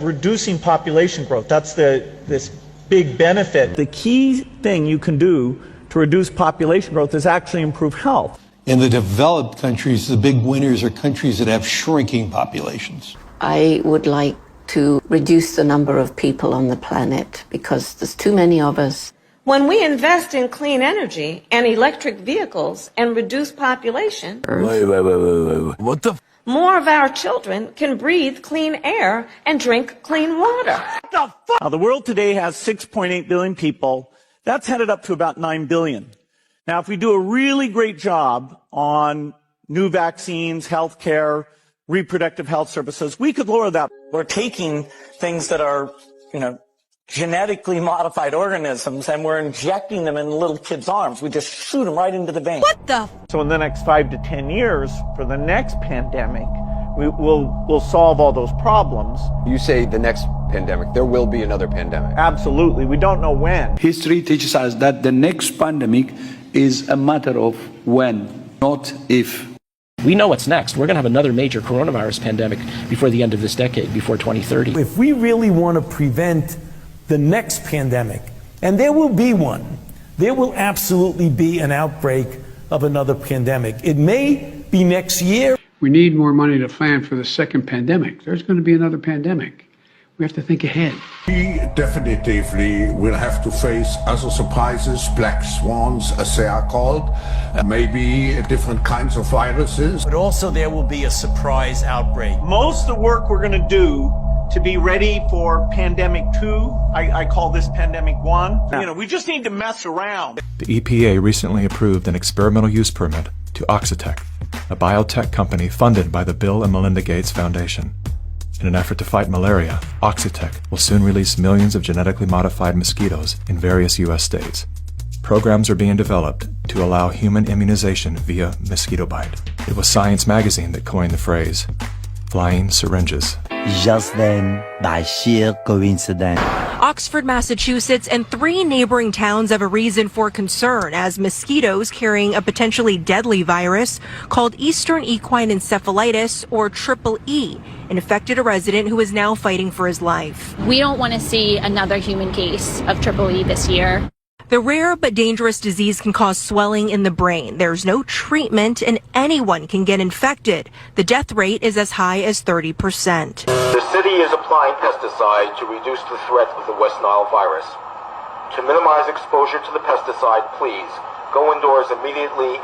reducing population growth. That's this big benefit. The key thing you can do to reduce population growth is actually improve health. In the developed countries, the big winners are countries that have shrinking populations. I would like to reduce the number of people on the planet because there's too many of us. When we invest in clean energy and electric vehicles and reduce population, Wait. What the? More of our children can breathe clean air and drink clean water. Now, the world today has 6.8 billion people. That's headed up to about 9 billion. Now, if we do a really great job on new vaccines, healthcare, reproductive health services, we could lower that. We're taking things that are, genetically modified organisms, and we're injecting them in little kids' arms. We just shoot them right into the vein. What the? So in the next 5 to 10 years, for the next pandemic, we'll solve all those problems. You say the next pandemic, there will be another pandemic. Absolutely. We don't know when. History teaches us that the next pandemic is a matter of when, not if. We know what's next. We're going to have another major coronavirus pandemic before the end of this decade, before 2030. If we really want to prevent the next pandemic, and there will be one, there will absolutely be an outbreak of another pandemic. It may be next year. We need more money to plan for the second pandemic. There's going to be another pandemic. We have to think ahead. We definitively will have to face other surprises, black swans, as they are called, maybe different kinds of viruses. But also there will be a surprise outbreak. Most of the work we're going to do to be ready for pandemic 2, I call this pandemic 1. We just need to mess around. The EPA recently approved an experimental use permit to Oxitec, a biotech company funded by the Bill and Melinda Gates Foundation. In an effort to fight malaria, Oxitec will soon release millions of genetically modified mosquitoes in various U.S. states. Programs are being developed to allow human immunization via mosquito bite. It was Science magazine that coined the phrase, flying syringes. Just then, by sheer coincidence. Oxford, Massachusetts, and 3 neighboring towns have a reason for concern as mosquitoes carrying a potentially deadly virus called Eastern Equine Encephalitis, or Triple E, infected a resident who is now fighting for his life. We don't want to see another human case of Triple E this year. The rare but dangerous disease can cause swelling in the brain. There's no treatment and anyone can get infected. The death rate is as high as 30%. The city is applying pesticides to reduce the threat of the West Nile virus. To minimize exposure to the pesticide, please go indoors immediately.